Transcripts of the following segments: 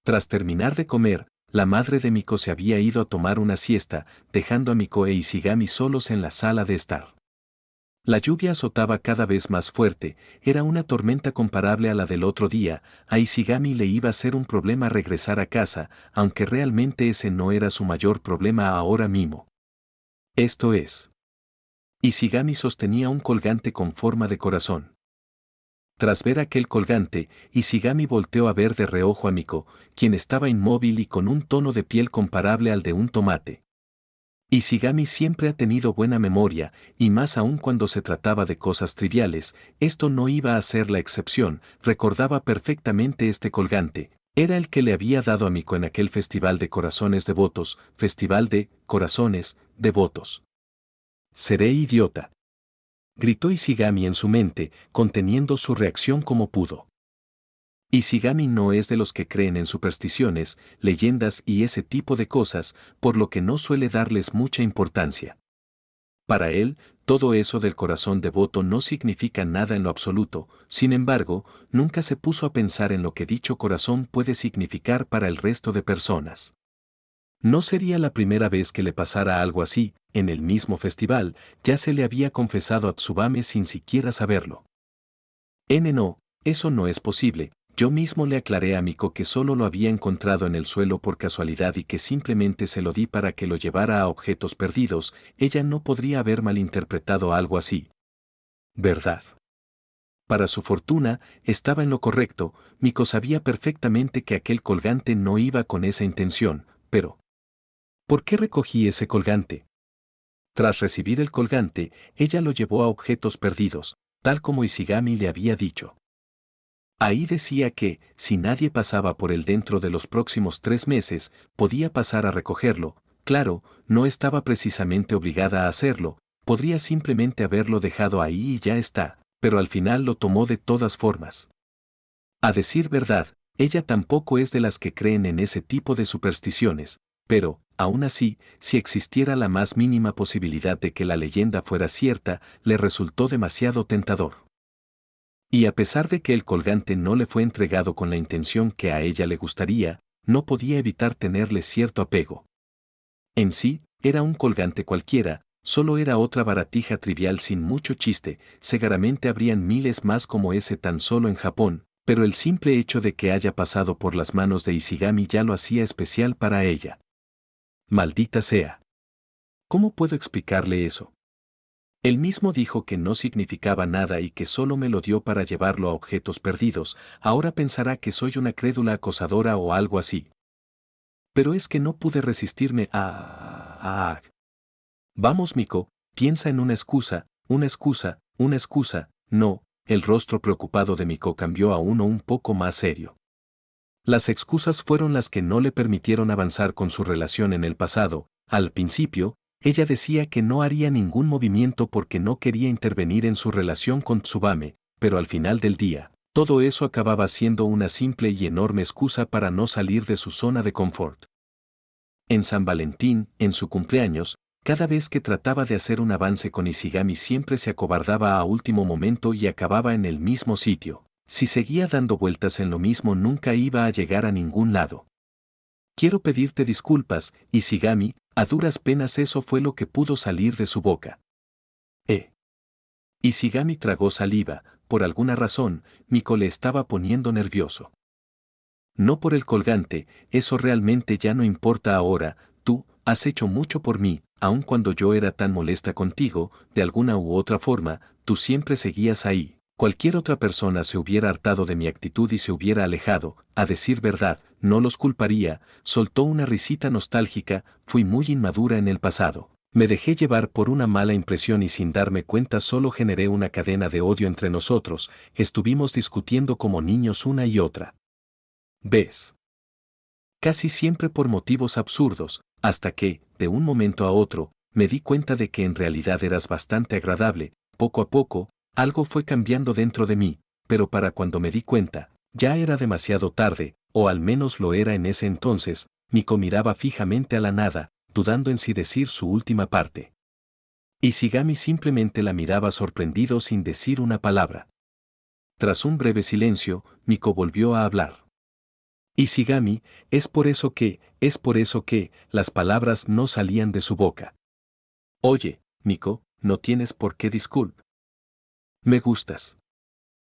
Tras terminar de comer, la madre de Miko se había ido a tomar una siesta, dejando a Miko e Ishigami solos en la sala de estar. La lluvia azotaba cada vez más fuerte, era una tormenta comparable a la del otro día. A Ishigami le iba a ser un problema regresar a casa, aunque realmente ese no era su mayor problema ahora mismo. Esto es. Ishigami sostenía un colgante con forma de corazón. Tras ver aquel colgante, Ishigami volteó a ver de reojo a Miko, quien estaba inmóvil y con un tono de piel comparable al de un tomate. Ishigami siempre ha tenido buena memoria, y más aún cuando se trataba de cosas triviales, esto no iba a ser la excepción. Recordaba perfectamente este colgante, era el que le había dado a Miko en aquel festival de corazones devotos, festival de corazones devotos. Seré idiota, gritó Ishigami en su mente, conteniendo su reacción como pudo. Ishigami no es de los que creen en supersticiones, leyendas y ese tipo de cosas, por lo que no suele darles mucha importancia. Para él, todo eso del corazón devoto no significa nada en lo absoluto. Sin embargo, nunca se puso a pensar en lo que dicho corazón puede significar para el resto de personas. No sería la primera vez que le pasara algo así. En el mismo festival, ya se le había confesado a Tsubame sin siquiera saberlo. No, eso no es posible. Yo mismo le aclaré a Miko que solo lo había encontrado en el suelo por casualidad y que simplemente se lo di para que lo llevara a objetos perdidos. Ella no podría haber malinterpretado algo así. ¿Verdad? Para su fortuna, estaba en lo correcto. Miko sabía perfectamente que aquel colgante no iba con esa intención, pero ¿por qué recogí ese colgante? Tras recibir el colgante, ella lo llevó a objetos perdidos, tal como Ishigami le había dicho. Ahí decía que, si nadie pasaba por él dentro de los próximos 3 meses, podía pasar a recogerlo. Claro, no estaba precisamente obligada a hacerlo, podría simplemente haberlo dejado ahí y ya está, pero al final lo tomó de todas formas. A decir verdad, ella tampoco es de las que creen en ese tipo de supersticiones, pero, aún así, si existiera la más mínima posibilidad de que la leyenda fuera cierta, le resultó demasiado tentador. Y a pesar de que el colgante no le fue entregado con la intención que a ella le gustaría, no podía evitar tenerle cierto apego. En sí, era un colgante cualquiera, solo era otra baratija trivial sin mucho chiste. Seguramente habrían miles más como ese tan solo en Japón, pero el simple hecho de que haya pasado por las manos de Ishigami ya lo hacía especial para ella. Maldita sea. ¿Cómo puedo explicarle eso? Él mismo dijo que no significaba nada y que solo me lo dio para llevarlo a objetos perdidos. Ahora pensará que soy una crédula acosadora o algo así. Pero es que no pude resistirme a... Vamos, Miko, piensa en una excusa. No. El rostro preocupado de Miko cambió a uno un poco más serio. Las excusas fueron las que no le permitieron avanzar con su relación en el pasado. Al principio, ella decía que no haría ningún movimiento porque no quería intervenir en su relación con Tsubame, pero al final del día, todo eso acababa siendo una simple y enorme excusa para no salir de su zona de confort. En San Valentín, en su cumpleaños, cada vez que trataba de hacer un avance con Ishigami siempre se acobardaba a último momento y acababa en el mismo sitio. Si seguía dando vueltas en lo mismo nunca iba a llegar a ningún lado. Quiero pedirte disculpas, Ishigami. A duras penas eso fue lo que pudo salir de su boca. Ishigami tragó saliva. Por alguna razón, Miko le estaba poniendo nervioso. No por el colgante, eso realmente ya no importa ahora. Tú has hecho mucho por mí, aun cuando yo era tan molesta contigo, de alguna u otra forma, tú siempre seguías ahí. Cualquier otra persona se hubiera hartado de mi actitud y se hubiera alejado. A decir verdad, no los culparía. Soltó una risita nostálgica. Fui muy inmadura en el pasado. Me dejé llevar por una mala impresión y sin darme cuenta solo generé una cadena de odio entre nosotros. Estuvimos discutiendo como niños una y otra vez. Casi siempre por motivos absurdos, hasta que, de un momento a otro, me di cuenta de que en realidad eras bastante agradable. Poco a poco, algo fue cambiando dentro de mí, pero para cuando me di cuenta, ya era demasiado tarde, o al menos lo era en ese entonces. Miko miraba fijamente a la nada, dudando en si decir su última parte. Ishigami simplemente la miraba sorprendido sin decir una palabra. Tras un breve silencio, Miko volvió a hablar. Ishigami, es por eso que, las palabras no salían de su boca. Oye, Miko, no tienes por qué disculpar. Me gustas.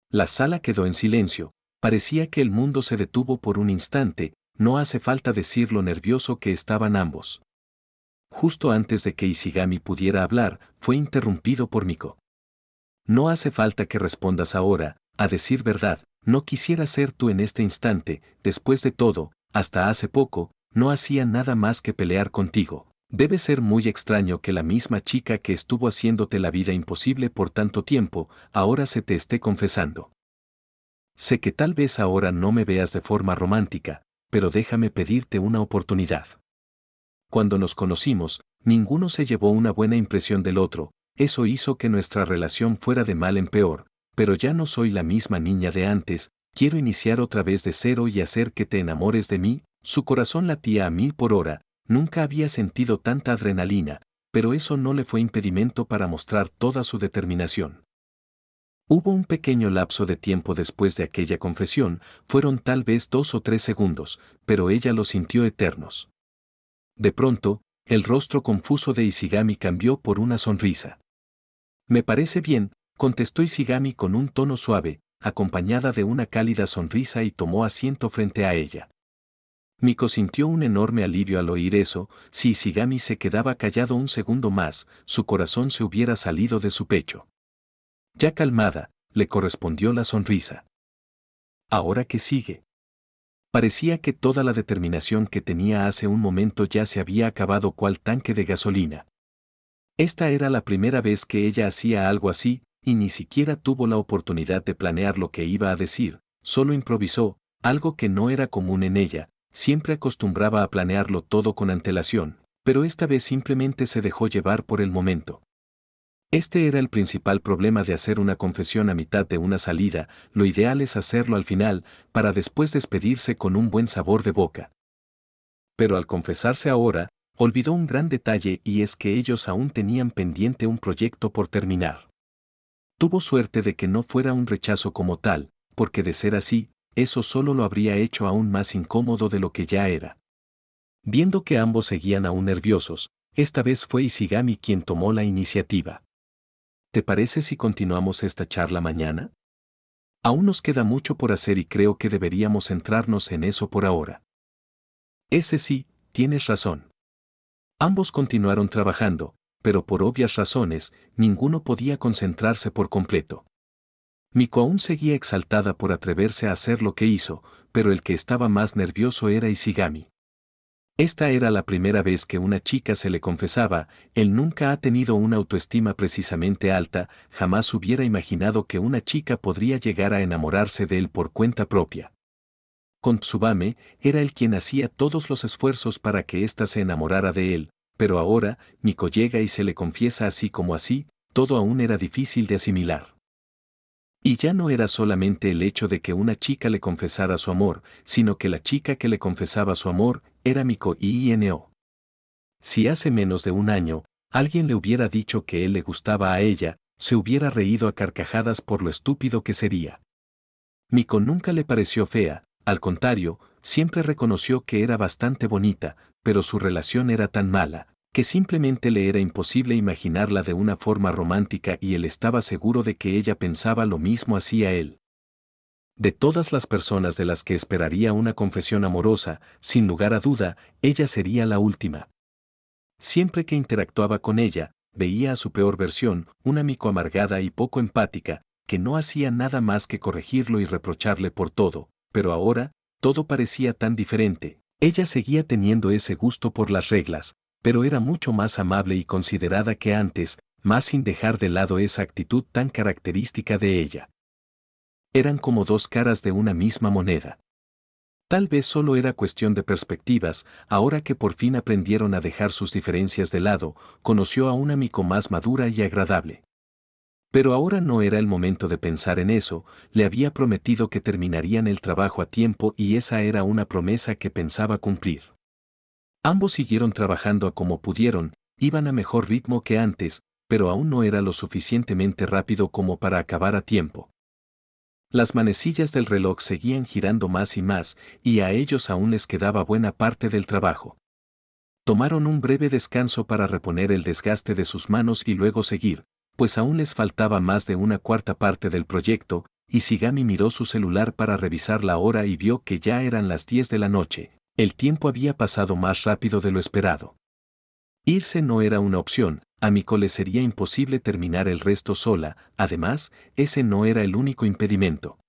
La sala quedó en silencio, parecía que el mundo se detuvo por un instante, no hace falta decir lo nervioso que estaban ambos. Justo antes de que Ishigami pudiera hablar, fue interrumpido por Miko. No hace falta que respondas ahora, a decir verdad, no quisiera ser tú en este instante, después de todo, hasta hace poco, no hacía nada más que pelear contigo. Debe ser muy extraño que la misma chica que estuvo haciéndote la vida imposible por tanto tiempo, ahora se te esté confesando. Sé que tal vez ahora no me veas de forma romántica, pero déjame pedirte una oportunidad. Cuando nos conocimos, ninguno se llevó una buena impresión del otro, eso hizo que nuestra relación fuera de mal en peor, pero ya no soy la misma niña de antes, quiero iniciar otra vez de cero y hacer que te enamores de mí. Su corazón latía a 1000 por hora, nunca había sentido tanta adrenalina, pero eso no le fue impedimento para mostrar toda su determinación. Hubo un pequeño lapso de tiempo después de aquella confesión, fueron tal vez 2 o 3 segundos, pero ella los sintió eternos. De pronto, el rostro confuso de Ishigami cambió por una sonrisa. Me parece bien, contestó Ishigami con un tono suave, acompañada de una cálida sonrisa y tomó asiento frente a ella. Miko sintió un enorme alivio al oír eso, si Ishigami se quedaba callado un segundo más, su corazón se hubiera salido de su pecho. Ya calmada, le correspondió la sonrisa. ¿Ahora qué sigue? Parecía que toda la determinación que tenía hace un momento ya se había acabado cual tanque de gasolina. Esta era la primera vez que ella hacía algo así, y ni siquiera tuvo la oportunidad de planear lo que iba a decir, solo improvisó, algo que no era común en ella, siempre acostumbraba a planearlo todo con antelación, pero esta vez simplemente se dejó llevar por el momento. Este era el principal problema de hacer una confesión a mitad de una salida, lo ideal es hacerlo al final, para después despedirse con un buen sabor de boca. Pero al confesarse ahora, olvidó un gran detalle y es que ellos aún tenían pendiente un proyecto por terminar. Tuvo suerte de que no fuera un rechazo como tal, porque de ser así, eso solo lo habría hecho aún más incómodo de lo que ya era. Viendo que ambos seguían aún nerviosos, esta vez fue Ishigami quien tomó la iniciativa. ¿Te parece si continuamos esta charla mañana? Aún nos queda mucho por hacer y creo que deberíamos centrarnos en eso por ahora. Ese sí, tienes razón. Ambos continuaron trabajando, pero por obvias razones, ninguno podía concentrarse por completo. Miko aún seguía exaltada por atreverse a hacer lo que hizo, pero el que estaba más nervioso era Ishigami. Esta era la primera vez que una chica se le confesaba, él nunca ha tenido una autoestima precisamente alta, jamás hubiera imaginado que una chica podría llegar a enamorarse de él por cuenta propia. Con Tsubame, era él quien hacía todos los esfuerzos para que ésta se enamorara de él, pero ahora, Miko llega y se le confiesa así como así, todo aún era difícil de asimilar. Y ya no era solamente el hecho de que una chica le confesara su amor, sino que la chica que le confesaba su amor, era Miko Ino. Si hace menos de un año, alguien le hubiera dicho que él le gustaba a ella, se hubiera reído a carcajadas por lo estúpido que sería. Miko nunca le pareció fea, al contrario, siempre reconoció que era bastante bonita, pero su relación era tan mala, que simplemente le era imposible imaginarla de una forma romántica y él estaba seguro de que ella pensaba lo mismo hacia él. De todas las personas de las que esperaría una confesión amorosa, sin lugar a duda, ella sería la última. Siempre que interactuaba con ella, veía a su peor versión, una Miko amargada y poco empática, que no hacía nada más que corregirlo y reprocharle por todo, pero ahora, todo parecía tan diferente. Ella seguía teniendo ese gusto por las reglas, pero era mucho más amable y considerada que antes, más sin dejar de lado esa actitud tan característica de ella. Eran como dos caras de una misma moneda. Tal vez solo era cuestión de perspectivas, ahora que por fin aprendieron a dejar sus diferencias de lado, conoció a una Miko más madura y agradable. Pero ahora no era el momento de pensar en eso, le había prometido que terminarían el trabajo a tiempo y esa era una promesa que pensaba cumplir. Ambos siguieron trabajando a como pudieron, iban a mejor ritmo que antes, pero aún no era lo suficientemente rápido como para acabar a tiempo. Las manecillas del reloj seguían girando más y más, y a ellos aún les quedaba buena parte del trabajo. Tomaron un breve descanso para reponer el desgaste de sus manos y luego seguir, pues aún les faltaba más de una cuarta parte del proyecto, y Shigami miró su celular para revisar la hora y vio que ya eran las 10 de la noche. El tiempo había pasado más rápido de lo esperado. Irse no era una opción, a Miko le sería imposible terminar el resto sola, además, ese no era el único impedimento.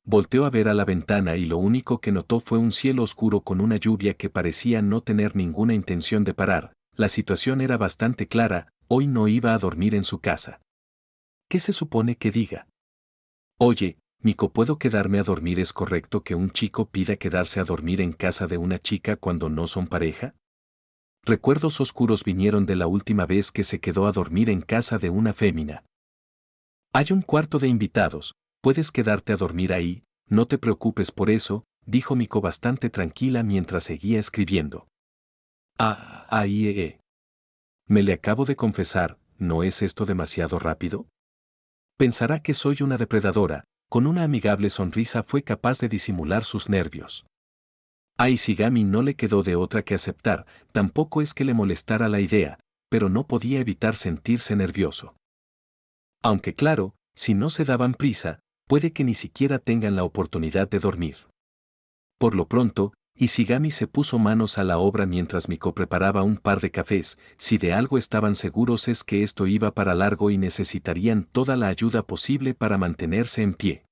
Volteó a ver a la ventana y lo único que notó fue un cielo oscuro con una lluvia que parecía no tener ninguna intención de parar. La situación era bastante clara, hoy no iba a dormir en su casa. ¿Qué se supone que diga? Oye, Miko, ¿puedo quedarme a dormir? ¿Es correcto que un chico pida quedarse a dormir en casa de una chica cuando no son pareja? Recuerdos oscuros vinieron de la última vez que se quedó a dormir en casa de una fémina. Hay un cuarto de invitados, puedes quedarte a dormir ahí, no te preocupes por eso, dijo Miko bastante tranquila mientras seguía escribiendo. Me le acabo de confesar, ¿no es esto demasiado rápido? Pensará que soy una depredadora. Con una amigable sonrisa fue capaz de disimular sus nervios. A Ishigami no le quedó de otra que aceptar, tampoco es que le molestara la idea, pero no podía evitar sentirse nervioso. Aunque claro, si no se daban prisa, puede que ni siquiera tengan la oportunidad de dormir. Por lo pronto, Ishigami se puso manos a la obra mientras Miko preparaba un par de cafés. Si de algo estaban seguros es que esto iba para largo y necesitarían toda la ayuda posible para mantenerse en pie.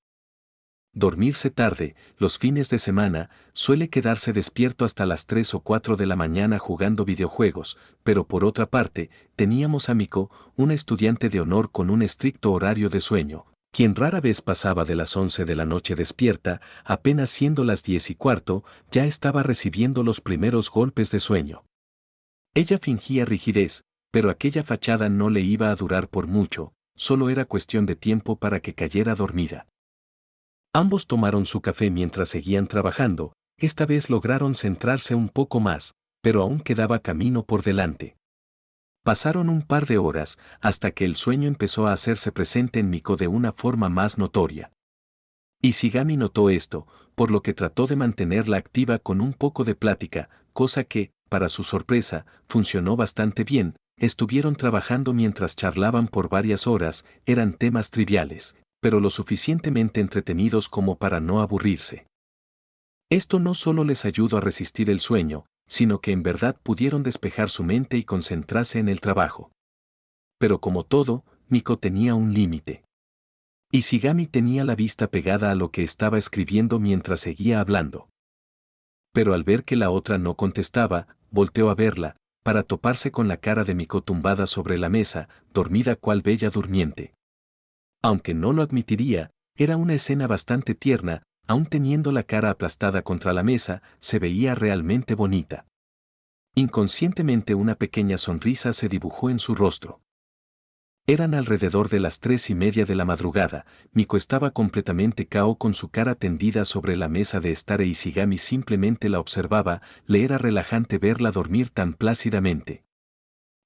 Dormirse tarde, los fines de semana, suele quedarse despierto hasta las 3 o 4 de la mañana jugando videojuegos, pero por otra parte, teníamos a Miko, una estudiante de honor con un estricto horario de sueño, quien rara vez pasaba de las 11 de la noche despierta, apenas siendo las 10:15, ya estaba recibiendo los primeros golpes de sueño. Ella fingía rigidez, pero aquella fachada no le iba a durar por mucho, solo era cuestión de tiempo para que cayera dormida. Ambos tomaron su café mientras seguían trabajando, esta vez lograron centrarse un poco más, pero aún quedaba camino por delante. Pasaron un par de horas, hasta que el sueño empezó a hacerse presente en Miko de una forma más notoria. Ishigami notó esto, por lo que trató de mantenerla activa con un poco de plática, cosa que, para su sorpresa, funcionó bastante bien. Estuvieron trabajando mientras charlaban por varias horas, eran temas triviales, pero lo suficientemente entretenidos como para no aburrirse. Esto no solo les ayudó a resistir el sueño, sino que en verdad pudieron despejar su mente y concentrarse en el trabajo. Pero como todo, Miko tenía un límite. Ishigami tenía la vista pegada a lo que estaba escribiendo mientras seguía hablando. Pero al ver que la otra no contestaba, volteó a verla, para toparse con la cara de Miko tumbada sobre la mesa, dormida cual bella durmiente. Aunque no lo admitiría, era una escena bastante tierna, aún teniendo la cara aplastada contra la mesa, se veía realmente bonita. Inconscientemente una pequeña sonrisa se dibujó en su rostro. Eran alrededor de las 3:30 de la madrugada, Miko estaba completamente cao con su cara tendida sobre la mesa de estar e Ishigami simplemente la observaba, le era relajante verla dormir tan plácidamente.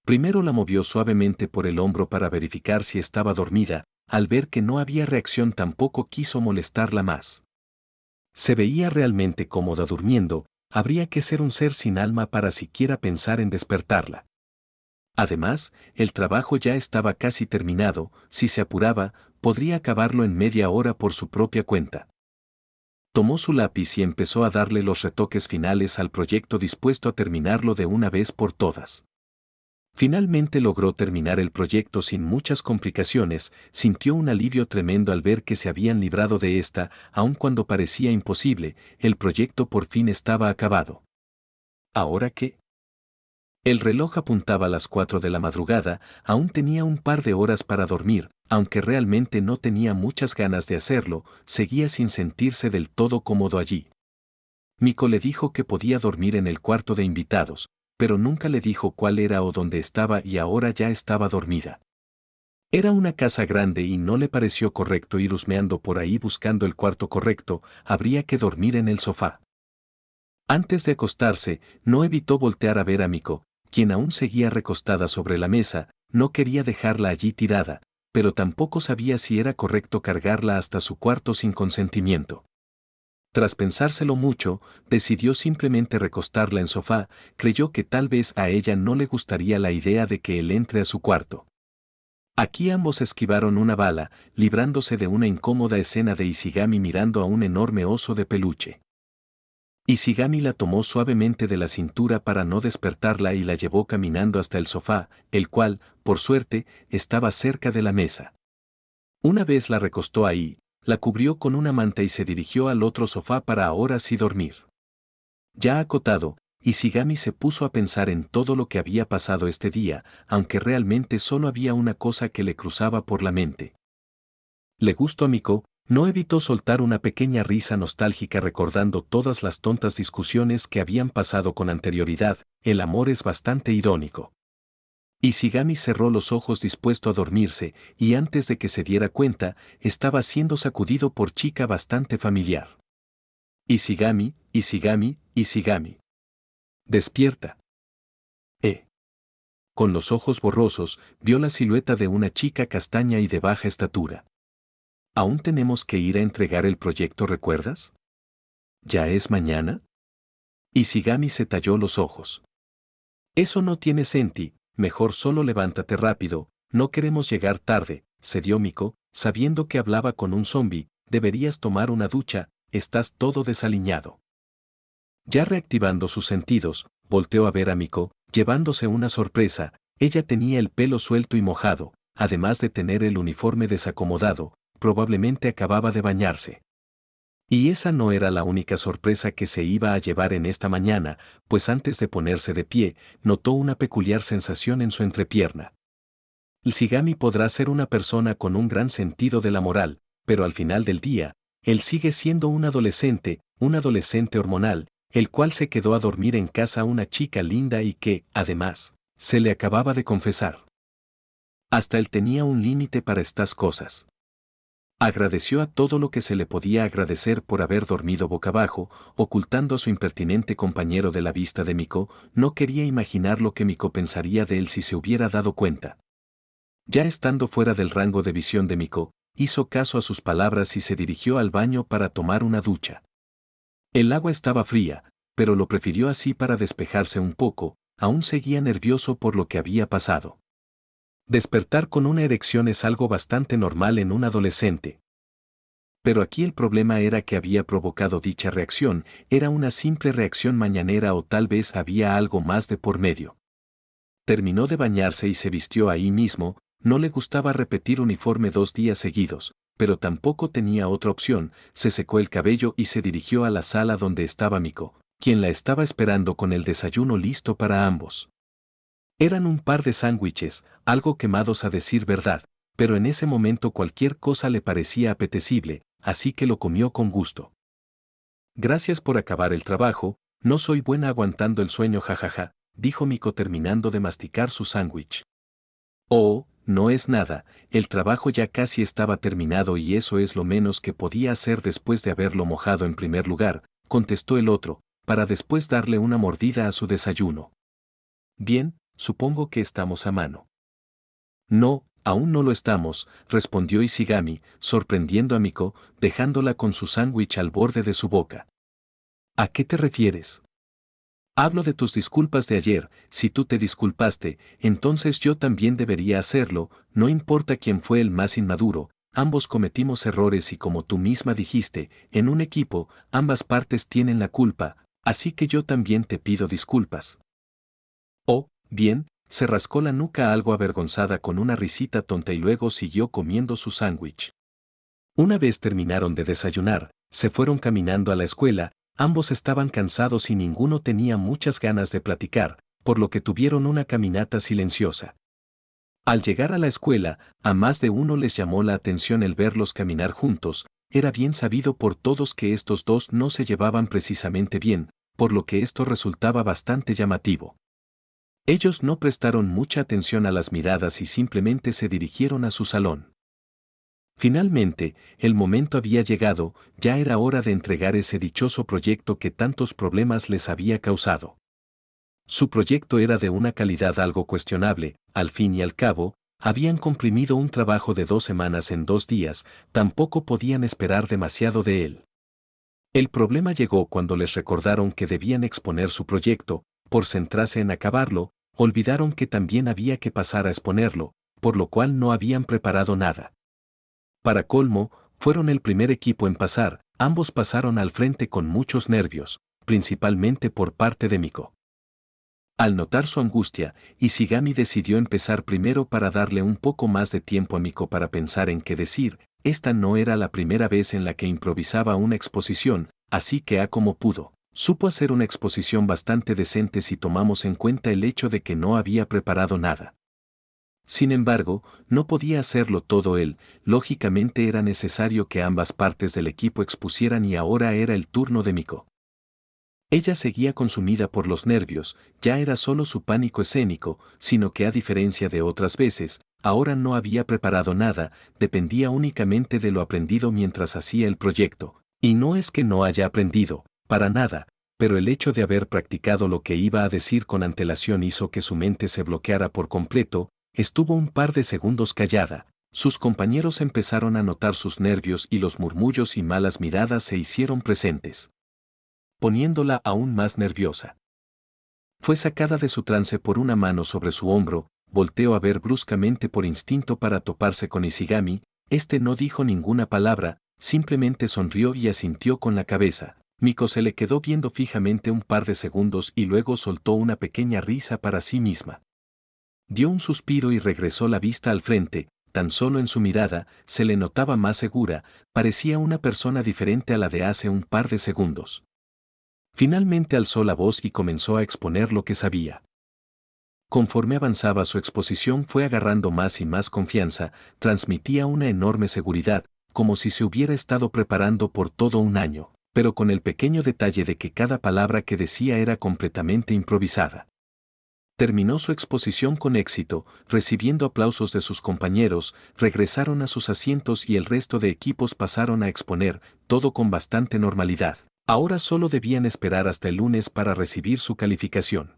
Primero la movió suavemente por el hombro para verificar si estaba dormida, al ver que no había reacción tampoco quiso molestarla más. Se veía realmente cómoda durmiendo, habría que ser un ser sin alma para siquiera pensar en despertarla. Además, el trabajo ya estaba casi terminado, si se apuraba, podría acabarlo en media hora por su propia cuenta. Tomó su lápiz y empezó a darle los retoques finales al proyecto dispuesto a terminarlo de una vez por todas. Finalmente logró terminar el proyecto sin muchas complicaciones, sintió un alivio tremendo al ver que se habían librado de esta, aun cuando parecía imposible, el proyecto por fin estaba acabado. ¿Ahora qué? El reloj apuntaba a las 4 de la madrugada, aún tenía un par de horas para dormir, aunque realmente no tenía muchas ganas de hacerlo, seguía sin sentirse del todo cómodo allí. Miko le dijo que podía dormir en el cuarto de invitados, pero nunca le dijo cuál era o dónde estaba y ahora ya estaba dormida. Era una casa grande y no le pareció correcto ir husmeando por ahí buscando el cuarto correcto, habría que dormir en el sofá. Antes de acostarse, no evitó voltear a ver a Miko, quien aún seguía recostada sobre la mesa, no quería dejarla allí tirada, pero tampoco sabía si era correcto cargarla hasta su cuarto sin consentimiento. Tras pensárselo mucho, decidió simplemente recostarla en sofá, creyó que tal vez a ella no le gustaría la idea de que él entre a su cuarto. Aquí ambos esquivaron una bala, librándose de una incómoda escena de Ishigami mirando a un enorme oso de peluche. Ishigami la tomó suavemente de la cintura para no despertarla y la llevó caminando hasta el sofá, el cual, por suerte, estaba cerca de la mesa. Una vez la recostó ahí, la cubrió con una manta y se dirigió al otro sofá para ahora sí dormir. Ya acotado, Ishigami se puso a pensar en todo lo que había pasado este día, aunque realmente solo había una cosa que le cruzaba por la mente. Le gustó a Miko, no evitó soltar una pequeña risa nostálgica recordando todas las tontas discusiones que habían pasado con anterioridad, el amor es bastante irónico. Ishigami cerró los ojos dispuesto a dormirse, y antes de que se diera cuenta, estaba siendo sacudido por chica bastante familiar. Ishigami, Ishigami, Ishigami. Despierta. Con los ojos borrosos, vio la silueta de una chica castaña y de baja estatura. Aún tenemos que ir a entregar el proyecto, ¿recuerdas? ¿Ya es mañana? Ishigami se talló los ojos. Eso no tiene senti, mejor solo levántate rápido, no queremos llegar tarde, cedió Miko, sabiendo que hablaba con un zombi, deberías tomar una ducha, estás todo desaliñado. Ya reactivando sus sentidos, volteó a ver a Miko, llevándose una sorpresa, ella tenía el pelo suelto y mojado, además de tener el uniforme desacomodado, probablemente acababa de bañarse. Y esa no era la única sorpresa que se iba a llevar en esta mañana, pues antes de ponerse de pie, notó una peculiar sensación en su entrepierna. Ishigami podrá ser una persona con un gran sentido de la moral, pero al final del día, él sigue siendo un adolescente hormonal, el cual se quedó a dormir en casa una chica linda y que, además, se le acababa de confesar. Hasta él tenía un límite para estas cosas. Agradeció a todo lo que se le podía agradecer por haber dormido boca abajo, ocultando a su impertinente compañero de la vista de Miko, no quería imaginar lo que Miko pensaría de él si se hubiera dado cuenta. Ya estando fuera del rango de visión de Miko, hizo caso a sus palabras y se dirigió al baño para tomar una ducha. El agua estaba fría, pero lo prefirió así para despejarse un poco, aún seguía nervioso por lo que había pasado. Despertar con una erección es algo bastante normal en un adolescente. Pero aquí el problema era que había provocado dicha reacción, era una simple reacción mañanera o tal vez había algo más de por medio. Terminó de bañarse y se vistió ahí mismo, no le gustaba repetir uniforme 2 días seguidos, pero tampoco tenía otra opción, se secó el cabello y se dirigió a la sala donde estaba Miko, quien la estaba esperando con el desayuno listo para ambos. Eran un par de sándwiches, algo quemados a decir verdad, pero en ese momento cualquier cosa le parecía apetecible, así que lo comió con gusto. Gracias por acabar el trabajo, no soy buena aguantando el sueño jajaja, dijo Miko terminando de masticar su sándwich. Oh, no es nada, el trabajo ya casi estaba terminado y eso es lo menos que podía hacer después de haberlo mojado en primer lugar, contestó el otro, para después darle una mordida a su desayuno. Bien, supongo que estamos a mano. No, aún no lo estamos, respondió Ishigami, sorprendiendo a Miko, dejándola con su sándwich al borde de su boca. ¿A qué te refieres? Hablo de tus disculpas de ayer, si tú te disculpaste, entonces yo también debería hacerlo, no importa quién fue el más inmaduro, ambos cometimos errores y como tú misma dijiste, en un equipo, ambas partes tienen la culpa, así que yo también te pido disculpas. Oh, bien, se rascó la nuca algo avergonzada con una risita tonta y luego siguió comiendo su sándwich. Una vez terminaron de desayunar, se fueron caminando a la escuela, ambos estaban cansados y ninguno tenía muchas ganas de platicar, por lo que tuvieron una caminata silenciosa. Al llegar a la escuela, a más de uno les llamó la atención el verlos caminar juntos, era bien sabido por todos que estos dos no se llevaban precisamente bien, por lo que esto resultaba bastante llamativo. Ellos no prestaron mucha atención a las miradas y simplemente se dirigieron a su salón. Finalmente, el momento había llegado, ya era hora de entregar ese dichoso proyecto que tantos problemas les había causado. Su proyecto era de una calidad algo cuestionable, al fin y al cabo, Habían comprimido un trabajo de 2 semanas en 2 días, tampoco podían esperar demasiado de él. El problema llegó cuando les recordaron que debían exponer su proyecto. Por centrarse en acabarlo, olvidaron que también había que pasar a exponerlo, por lo cual no habían preparado nada. Para colmo, fueron el primer equipo en pasar, ambos pasaron al frente con muchos nervios, principalmente por parte de Miko. Al notar su angustia, Ishigami decidió empezar primero para darle un poco más de tiempo a Miko para pensar en qué decir. Esta no era la primera vez en la que improvisaba una exposición, así que como pudo, supo hacer una exposición bastante decente si tomamos en cuenta el hecho de que no había preparado nada. Sin embargo, no podía hacerlo todo él, lógicamente era necesario que ambas partes del equipo expusieran y ahora era el turno de Miko. Ella seguía consumida por los nervios, ya era solo su pánico escénico, sino que a diferencia de otras veces, ahora no había preparado nada, dependía únicamente de lo aprendido mientras hacía el proyecto. Y no es que no haya aprendido, para nada, pero el hecho de haber practicado lo que iba a decir con antelación hizo que su mente se bloqueara por completo. Estuvo un par de segundos callada. Sus compañeros empezaron a notar sus nervios y los murmullos y malas miradas se hicieron presentes, poniéndola aún más nerviosa. Fue sacada de su trance por una mano sobre su hombro, volteó a ver bruscamente por instinto para toparse con Ishigami. Este no dijo ninguna palabra, simplemente sonrió y asintió con la cabeza. Miko se le quedó viendo fijamente un par de segundos y luego soltó una pequeña risa para sí misma. Dio un suspiro y regresó la vista al frente. Tan solo en su mirada, se le notaba más segura, parecía una persona diferente a la de hace un par de segundos. Finalmente alzó la voz y comenzó a exponer lo que sabía. Conforme avanzaba su exposición fue agarrando más y más confianza, transmitía una enorme seguridad, como si se hubiera estado preparando por todo un año, pero con el pequeño detalle de que cada palabra que decía era completamente improvisada. Terminó su exposición con éxito, recibiendo aplausos de sus compañeros, regresaron a sus asientos y el resto de equipos pasaron a exponer, todo con bastante normalidad. Ahora solo debían esperar hasta el lunes para recibir su calificación.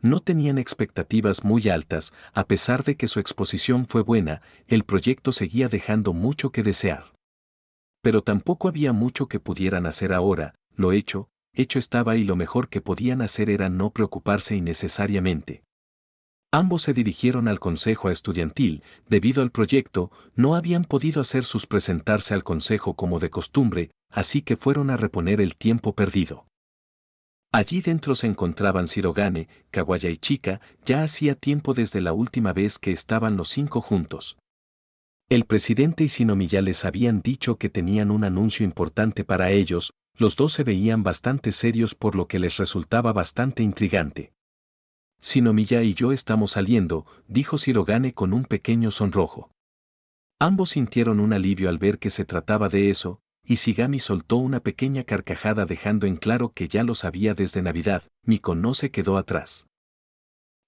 No tenían expectativas muy altas, a pesar de que su exposición fue buena, el proyecto seguía dejando mucho que desear. Pero tampoco había mucho que pudieran hacer ahora, lo hecho estaba y lo mejor que podían hacer era no preocuparse innecesariamente. Ambos se dirigieron al consejo estudiantil. Debido al proyecto, no habían podido hacer sus presentarse al consejo como de costumbre, así que fueron a reponer el tiempo perdido. Allí dentro se encontraban Shirogane, Kawaya y Chika. Ya hacía tiempo desde la última vez que estaban los 5 juntos. El presidente y Shinomiya les habían dicho que tenían un anuncio importante para ellos. Los dos se veían bastante serios por lo que les resultaba bastante intrigante. Shinomiya y yo estamos saliendo, dijo Shirogane con un pequeño sonrojo. Ambos sintieron un alivio al ver que se trataba de eso, y Ishigami soltó una pequeña carcajada dejando en claro que ya lo sabía desde Navidad. Miko no se quedó atrás,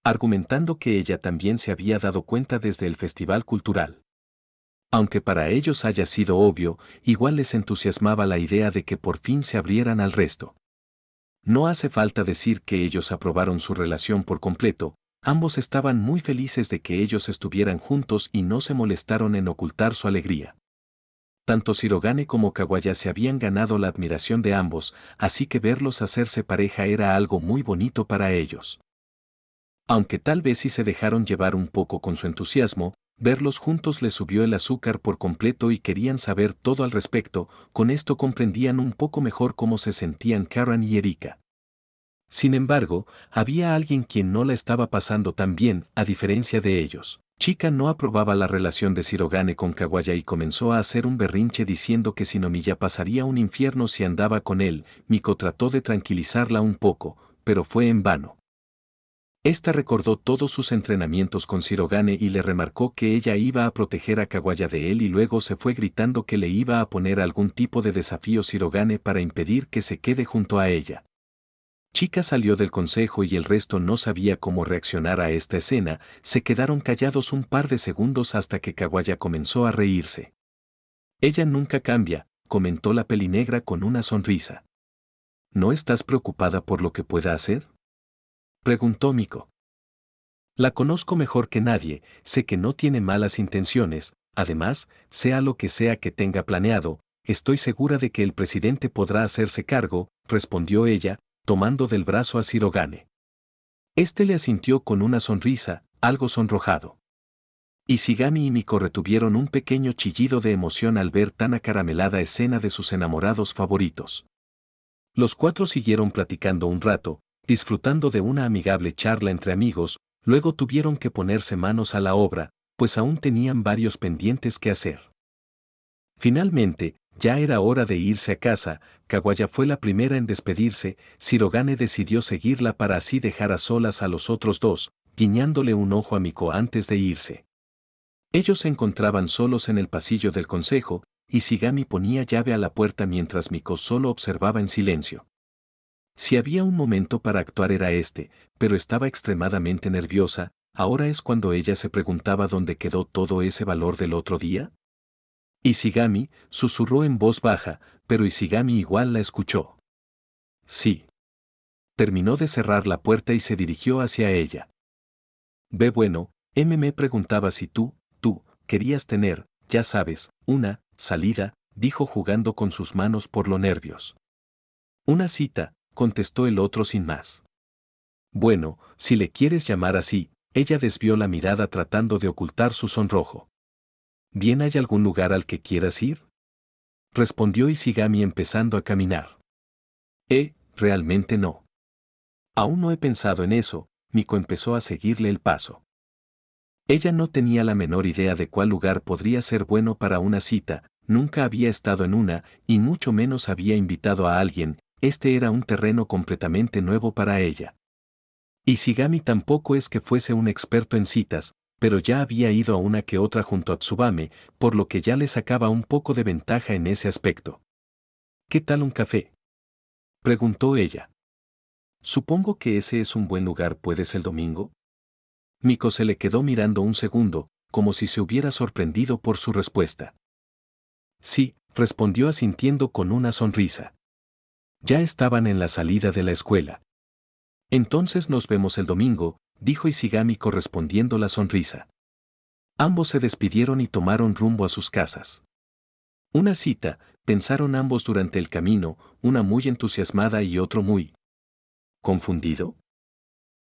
argumentando que ella también se había dado cuenta desde el festival cultural. Aunque para ellos haya sido obvio, igual les entusiasmaba la idea de que por fin se abrieran al resto. No hace falta decir que ellos aprobaron su relación por completo, ambos estaban muy felices de que ellos estuvieran juntos y no se molestaron en ocultar su alegría. Tanto Shirogane como Kawaya se habían ganado la admiración de ambos, así que verlos hacerse pareja era algo muy bonito para ellos. Aunque tal vez sí se dejaron llevar un poco con su entusiasmo, verlos juntos les subió el azúcar por completo y querían saber todo al respecto. Con esto comprendían un poco mejor cómo se sentían Karan y Erika. Sin embargo, había alguien quien no la estaba pasando tan bien, a diferencia de ellos. Chika no aprobaba la relación de Shirogane con Kawaya y comenzó a hacer un berrinche diciendo que Shinomiya pasaría un infierno si andaba con él. Miko trató de tranquilizarla un poco, pero fue en vano. Esta recordó todos sus entrenamientos con Shirogane y le remarcó que ella iba a proteger a Kawaya de él y luego se fue gritando que le iba a poner algún tipo de desafío Shirogane para impedir que se quede junto a ella. Chika salió del consejo y el resto no sabía cómo reaccionar a esta escena. Se quedaron callados un par de segundos hasta que Kawaya comenzó a reírse. Ella nunca cambia, comentó la pelinegra con una sonrisa. ¿No estás preocupada por lo que pueda hacer?, preguntó Miko. La conozco mejor que nadie, sé que no tiene malas intenciones, además, sea lo que sea que tenga planeado, estoy segura de que el presidente podrá hacerse cargo, respondió ella, tomando del brazo a Shirogane. Este le asintió con una sonrisa, algo sonrojado. Ishigami y Miko retuvieron un pequeño chillido de emoción al ver tan acaramelada escena de sus enamorados favoritos. Los cuatro siguieron platicando un rato, disfrutando de una amigable charla entre amigos, luego tuvieron que ponerse manos a la obra, pues aún tenían varios pendientes que hacer. Finalmente, ya era hora de irse a casa, Kawaya fue la primera en despedirse, Shirogane decidió seguirla para así dejar a solas a los otros dos, guiñándole un ojo a Miko antes de irse. Ellos se encontraban solos en el pasillo del consejo, y Ishigami ponía llave a la puerta mientras Miko solo observaba en silencio. Si había un momento para actuar era este, pero estaba extremadamente nerviosa, ahora es cuando ella se preguntaba dónde quedó todo ese valor del otro día. Ishigami, susurró en voz baja, pero Ishigami igual la escuchó. Sí. Terminó de cerrar la puerta y se dirigió hacia ella. Ve bueno, me preguntaba si tú, querías tener, ya sabes, una salida, dijo jugando con sus manos por los nervios. Una cita, contestó el otro sin más. Bueno, si le quieres llamar así, ella desvió la mirada tratando de ocultar su sonrojo. ¿Bien hay algún lugar al que quieras ir? Respondió Ishigami empezando a caminar. Realmente no. Aún no he pensado en eso, Miko empezó a seguirle el paso. Ella no tenía la menor idea de cuál lugar podría ser bueno para una cita, nunca había estado en una, y mucho menos había invitado a alguien, este era un terreno completamente nuevo para ella. Ishigami tampoco es que fuese un experto en citas, pero ya había ido a una que otra junto a Tsubame, por lo que ya le sacaba un poco de ventaja en ese aspecto. ¿Qué tal un café?, preguntó ella. Supongo que ese es un buen lugar, ¿puedes el domingo? Miko se le quedó mirando un segundo, como si se hubiera sorprendido por su respuesta. Sí, respondió asintiendo con una sonrisa. Ya estaban en la salida de la escuela. Entonces nos vemos el domingo, dijo Ishigami correspondiendo la sonrisa. Ambos se despidieron y tomaron rumbo a sus casas. Una cita, pensaron ambos durante el camino, una muy entusiasmada y otro muy confundido.